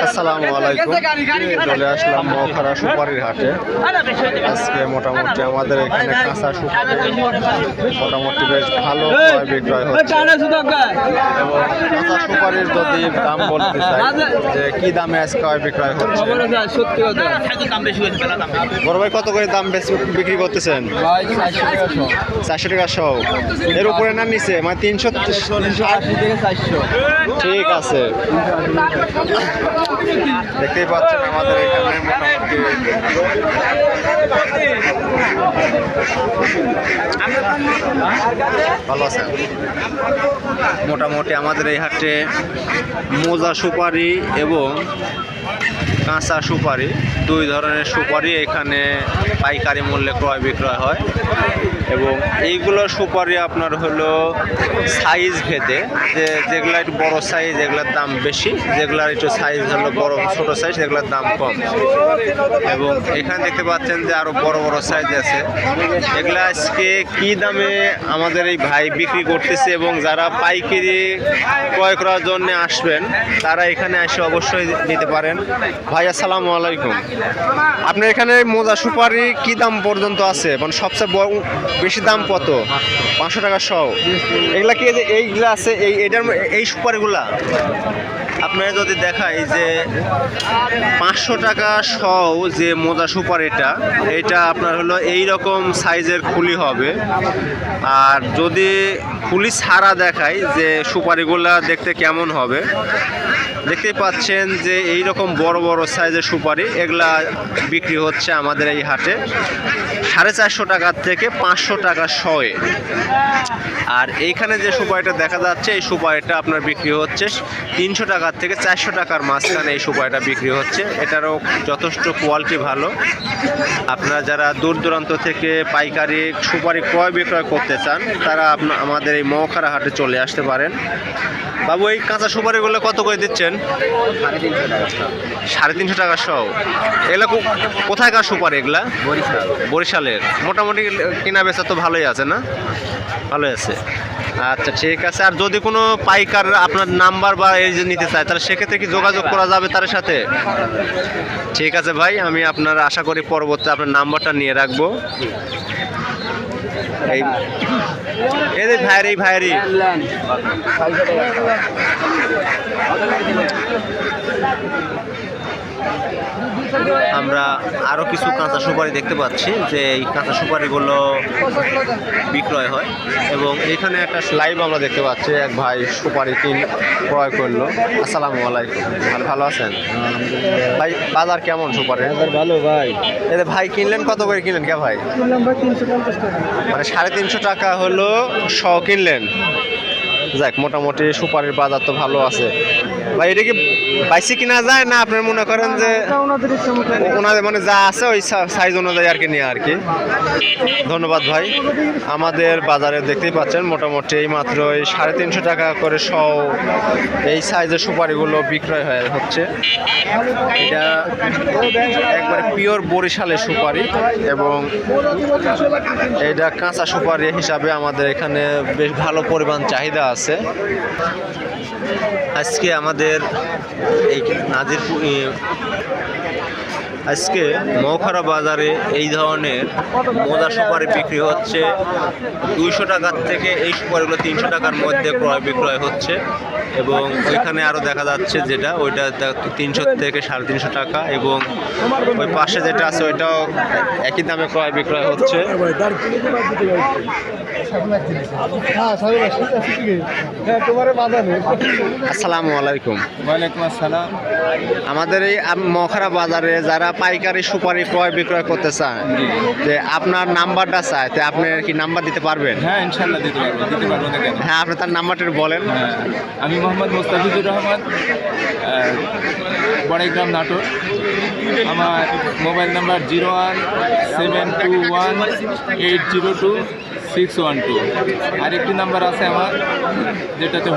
আসসালামু আলাইকুম। চলে আসলাম মৌখারা সুপারির হাটে। আজকে মোটামুটি আমাদের এখানে কাঁচা সুপারি মোটামুটি বেশ ভালো বিক্রয় হচ্ছে। এবং কাঁচা সুপারির যদি দাম বলতে চাই যে কি দামে আজকে বিক্রয় হচ্ছে, বড় ভাই কত করে দাম বেশি বিক্রি করতেছেন? 400 টাকা সহ। এর উপরে না নিচে, মানে 380 থেকে 400। ঠিক আছে, দেখতেই পাচ্ছেন আমাদের এখানে মোটামুটি ভালো আছেন। মোটামুটি আমাদের এই হাটে মোজা সুপারি এবং কাঁচা সুপারি দুই ধরনের সুপারি এখানে পাইকারি মূল্যে ক্রয় বিক্রয় হয়। এবং এইগুলো সুপারি আপনার হলো সাইজ ভেদে, যেগুলো একটু বড়ো সাইজ এগুলোর দাম বেশি, যেগুলোর একটু সাইজ হলো বড় ছোটো সাইজ সেগুলোর দাম কম। এবং এখানে দেখতে পাচ্ছেন যে আরও বড় বড় সাইজ আছে। এগুলো আজকে কী দামে আমাদের এই ভাই বিক্রি করতেছে এবং যারা পাইকারি ক্রয় করার জন্য আসবেন তারা এখানে এসে অবশ্যই নিতে পারেন। ভাই আসসালামু আলাইকুম। আপনার এখানে মোজা সুপারি কি দাম পর্যন্ত আছে, মানে সবচেয়ে বেশি দাম কত? 500 টাকা সহ। এগুলা কি এইগুলা আছে এই সুপারিগুলা আপনারা যদি দেখাই যে 500 টাকা সহ যে মোজা সুপারিটা, এটা আপনার হলো এই রকম সাইজের খুলি হবে। আর যদি খুলি ছাড়া দেখাই যে সুপারিগুলা দেখতে কেমন হবে, দেখতেই পাচ্ছেন যে এই রকম বড় বড় সাইজের সুপারি এগুলা বিক্রি হচ্ছে আমাদের এই হাটে 450 টাকা থেকে 500 টাকা শয়ে। আর এইখানে যে সুপারিটা দেখা যাচ্ছে এই সুপারিটা আপনার বিক্রি হচ্ছে 300 টাকা থেকে 400 টাকার মাঝখানে এই সুপারিটা বিক্রি হচ্ছে। এটারও যথেষ্ট কোয়ালিটি ভালো। আপনারা যারা দূর দূরান্ত থেকে পাইকারি সুপারি ক্রয় বিক্রয় করতে চান তারা আমাদের এই মৌখারা হাটে চলে আসতে পারেন। বাবু, এই কাঁচা সুপারিগুলো কত করে দিচ্ছেন? 350 টাকা সহ। এগুলো কোথায়কার সুপারি? এগুলা বরিশালের। মোটামুটি কেনা বেচা তো ভালোই আছে না? ভালোই আছে। আচ্ছা, ঠিক আছে। আর যদি কোনো পাইকার আপনার নাম্বার বা এই যে নিতে চায় তাহলে সেক্ষেত্রে কি যোগাযোগ করা যাবে তার সাথে? ঠিক আছে ভাই, আমি আপনার আশা করি পরবর্তী আপনার নাম্বারটা নিয়ে রাখবো। এই ভাইয়েরই আমরা আরও কিছু কাঁচা সুপারি দেখতে পাচ্ছি যে এই কাঁচা সুপারিগুলো বিক্রয় হয়। এবং এখানে একটা লাইভ আমরা দেখতে পাচ্ছি, এক ভাই সুপারি ক্রয় করলো। আসসালামু আলাইকুম। ভালো আছেন ভাই? বাজার কেমন সুপারি? ভালো ভাই। এদের ভাই কিনলেন কত করে কিনলেন? কে ভাই? 350 টাকা। মানে 350 টাকা হলো শ কিনলেন। যাক, মোটামুটি সুপারির বাজার তো ভালো আছে ভাই। এটা কি বাইসি কিনা যায় না আপনার মনে করেন যে ওনাদের মানে যা আছে ওই সাইজ অনুযায়ী আর কি নিয়ে আর কি? ধন্যবাদ ভাই। আমাদের বাজারে দেখতেই পাচ্ছেন মোটামুটি এই মাত্র এই 350 টাকা করে সহ এই সাইজের সুপারিগুলো বিক্রয় হচ্ছে। এটা একবারে পিওর বরিশালের সুপারি এবং এটা কাঁচা সুপারি হিসাবে আমাদের এখানে বেশ ভালো পরিমাণ চাহিদা আছে। আজকে আমাদের এই আজকে মৌখারা বাজারে এই ধরনের মোজা সুপারি বিক্রি হচ্ছে 200 টাকার থেকে এই সুপারিগুলো 300 টাকার মধ্যে ক্রয় বিক্রয় হচ্ছে। এবং ওইখানে আরও দেখা যাচ্ছে যেটা ওইটা 300 থেকে 350 টাকা। এবং ওই পাশে যেটা আছে ওইটাও একই দামে ক্রয় বিক্রয় হচ্ছে। আসসালামু আলাইকুম। ওয়ালাইকুম আসসালাম। আমাদের এই মৌখারা বাজারে যারা পাইকারি সুপারি ক্রয় বিক্রয় করতে চান, যে আপনার নাম্বারটা চায়, তো আপনি কি নাম্বার দিতে পারবেন? হ্যাঁ, ইনশাল্লাহ দিতে পারবো না কেন? হ্যাঁ, আপনি তার নাম্বারটা বলেন। আমি মোহাম্মদ মুস্তাফিজুর রহমান, বড়াইগ্রাম, নাটোর। আমার মোবাইল নাম্বার 01721802612। আরেকটি নাম্বার আছে আমার, যেটাতে